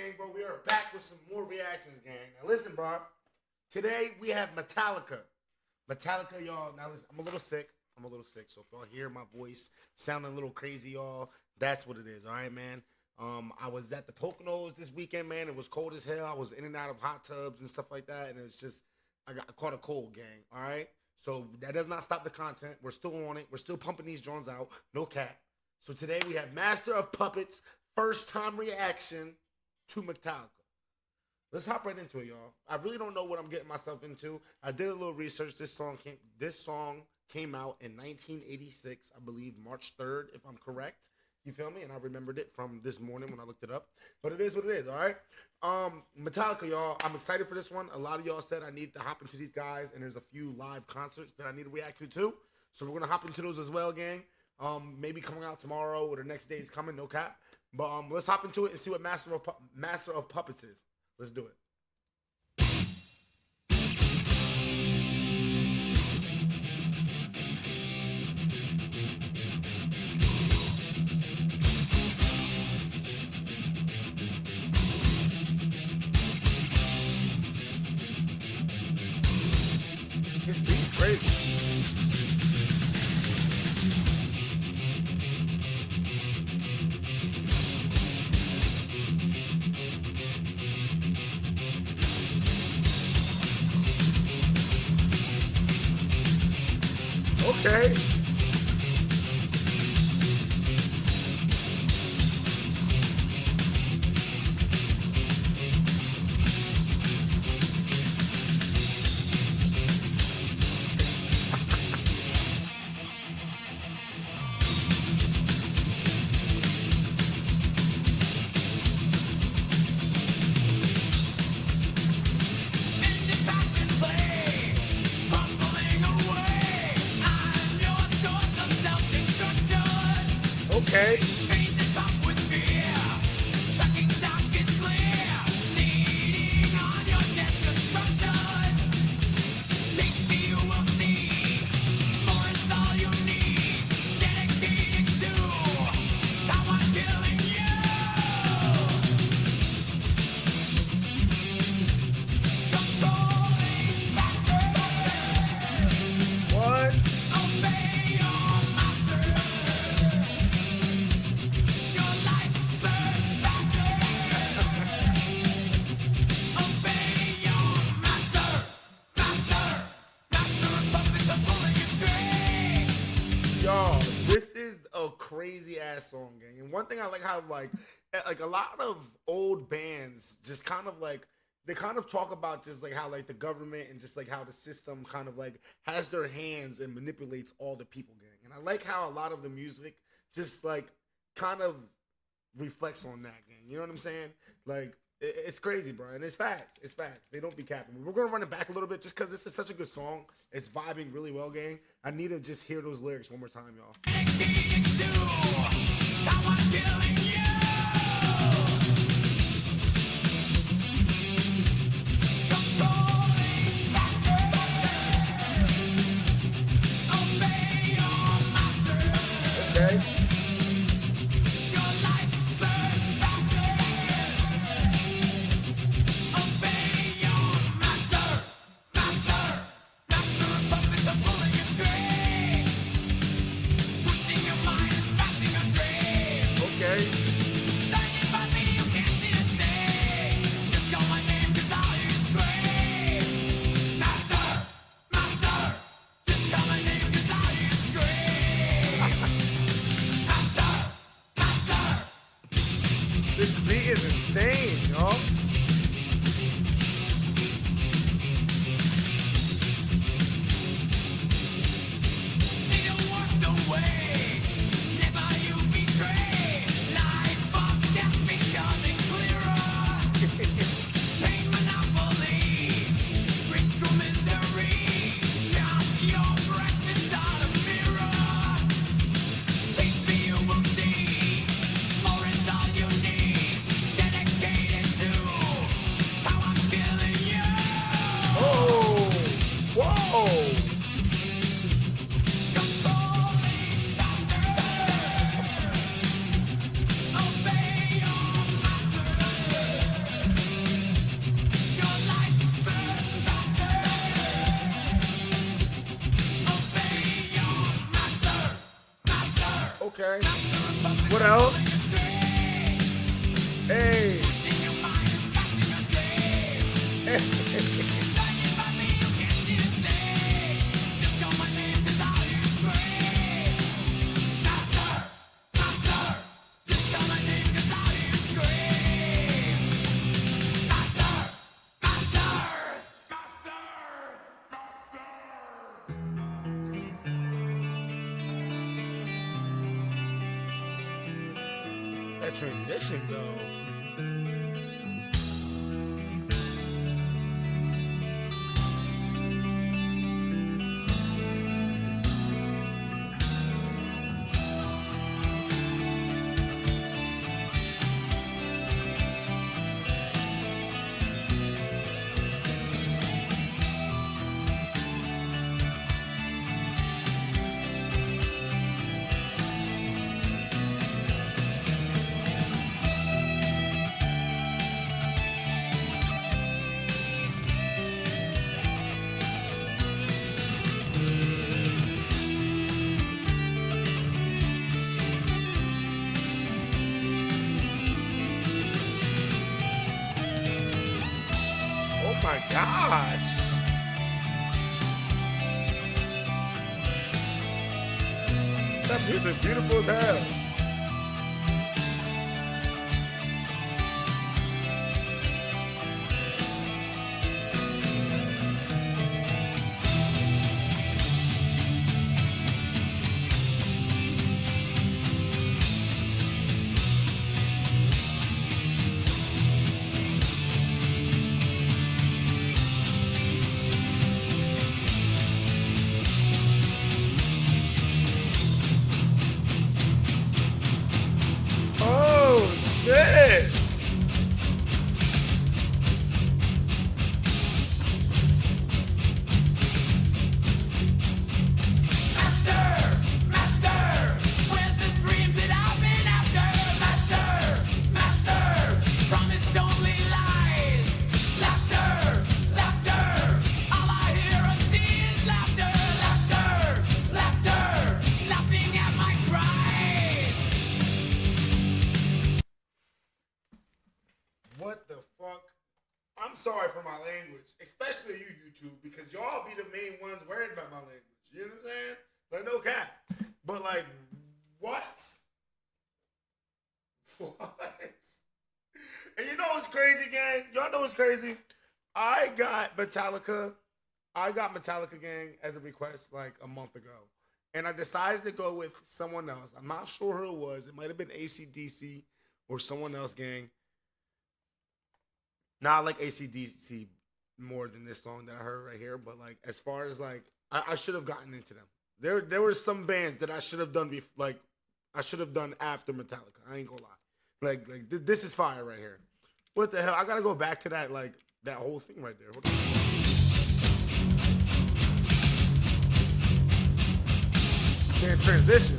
gang, bro? We are back with some more reactions, gang. Now listen, bro. Today we have Metallica. Metallica, y'all. Now listen, I'm a little sick. So if y'all hear my voice sounding a little crazy, y'all, that's what it is. All right, man. I was at the Poconos this weekend, man. It was cold as hell. I was in and out of hot tubs and stuff like that, and it's just I caught a cold, gang. All right. So that does not stop the content. We're still on it. We're still pumping these drones out. No cap. So today we have Master of Puppets, first time reaction to Metallica. Let's hop right into it, y'all. I really don't know what I'm getting myself into. I did a little research. This song came out in 1986, I believe March 3rd, if I'm correct. You feel me? And I remembered it from this morning when I looked it up. But it is what it is, all right? Metallica, y'all. I'm excited for this one. A lot of y'all said I need to hop into these guys, and there's a few live concerts that I need to react to too. So we're gonna hop into those as well, gang. Maybe coming out tomorrow or the next day is coming, no cap. But let's hop into it and see what Master of Puppets is. Let's do it. This beat's crazy. Okay. Okay. Yo, this is a crazy ass song, gang. And one thing I like how like a lot of old bands just kind of like they kind of talk about just like how like the government and just like how the system kind of like has their hands and manipulates all the people, gang. And I like how a lot of the music just like kind of reflects on that, gang. You know what I'm saying? Like it's crazy, bro, and it's facts. It's facts. They don't be capping. We're gonna run it back a little bit just because this is such a good song. It's vibing really well, gang. I need to just hear those lyrics one more time, y'all. Okay. This beat is insane, y'all. See, more is all you need. Dedicated to Okay. What else? Hey. That transition though. Oh my gosh. That music beautiful as hell. Oh shit! What the fuck? I'm sorry for my language, especially you, YouTube, because y'all be the main ones worried about my language. You know what I'm saying? Like, no cap. But, like, what? What? And you know what's crazy, gang? Y'all know what's crazy? I got Metallica. I got Metallica, gang, as a request, like, a month ago. And I decided to go with someone else. I'm not sure who it was. It might have been ACDC or someone else, gang. Not like ACDC more than this song that I heard right here, but like as far as like I should have gotten into them. There were some bands that I should have done like I should have done after Metallica. I ain't gonna lie. This is fire right here. What the hell? I gotta go back to that that whole thing right there. Hold on. Can't transition.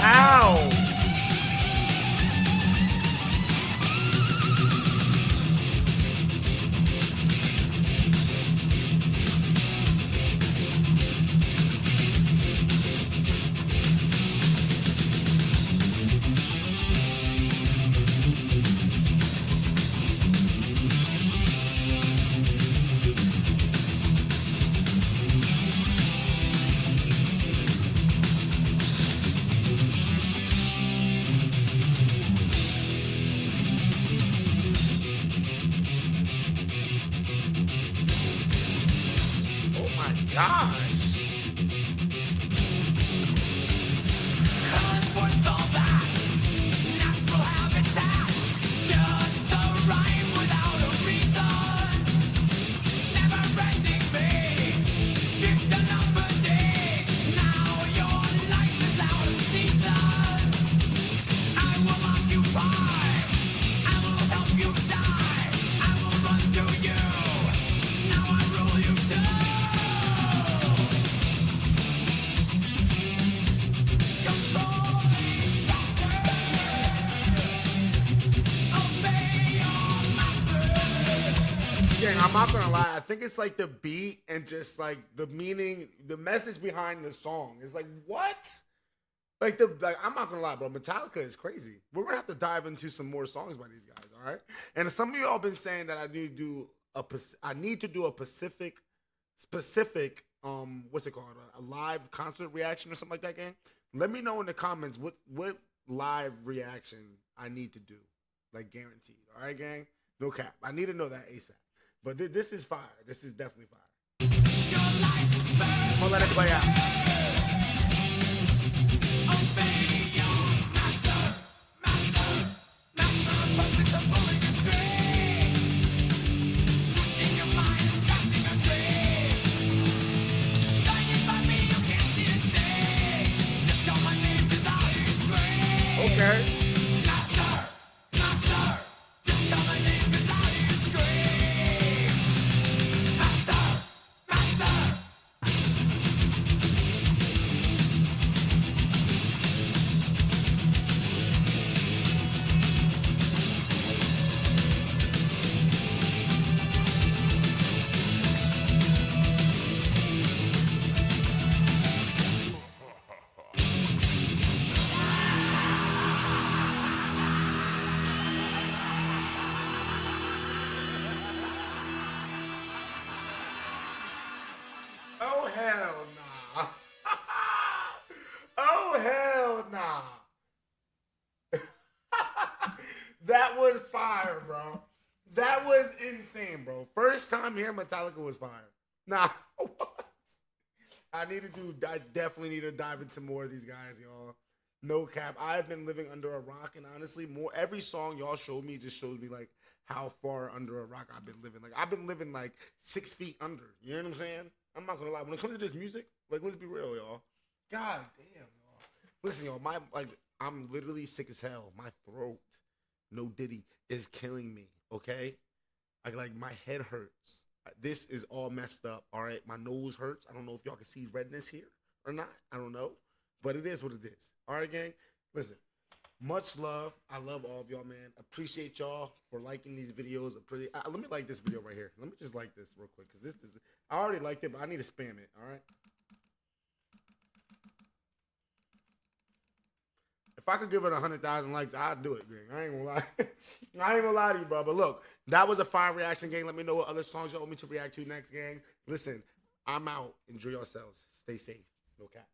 Ow! Oh my gosh! Gang, I'm not gonna lie. I think it's like the beat and just like the meaning, the message behind the song. It's like what? Like I'm not gonna lie, bro. Metallica is crazy. We're gonna have to dive into some more songs by these guys, all right? And some of y'all been saying that I need to do a specific what's it called? A live concert reaction or something like that, gang. Let me know in the comments what live reaction I need to do. Like guaranteed. All right, gang? No cap. I need to know that ASAP. But this is fire. This is definitely fire. I'm gonna let everybody out. Okay. Oh hell nah. Oh hell nah. That was fire, bro. That was insane, bro. First time hearing Metallica was fire. Nah. I definitely need to dive into more of these guys, y'all. No cap. I've been living under a rock, and honestly, every song y'all showed me just shows me like how far under a rock I've been living. Like I've been living like 6 feet under. You know what I'm saying? I'm not gonna lie. When it comes to this music, like let's be real, y'all. God damn, y'all. Listen, y'all. I'm literally sick as hell. My throat, no diddy, is killing me. Okay, like my head hurts. This is all messed up. All right, my nose hurts. I don't know if y'all can see redness here or not. I don't know, but it is what it is. All right, gang. Listen, much love. I love all of y'all, man. Appreciate y'all for liking these videos. Let me like this video right here. Let me just like this real quick because this is. I already liked it, but I need to spam it. All right. If I could give it 100,000 likes, I'd do it, gang. I ain't gonna lie. I ain't gonna lie to you, bro. But look, that was a fire reaction, gang. Let me know what other songs y'all want me to react to next, gang. Listen, I'm out. Enjoy yourselves. Stay safe. No cap.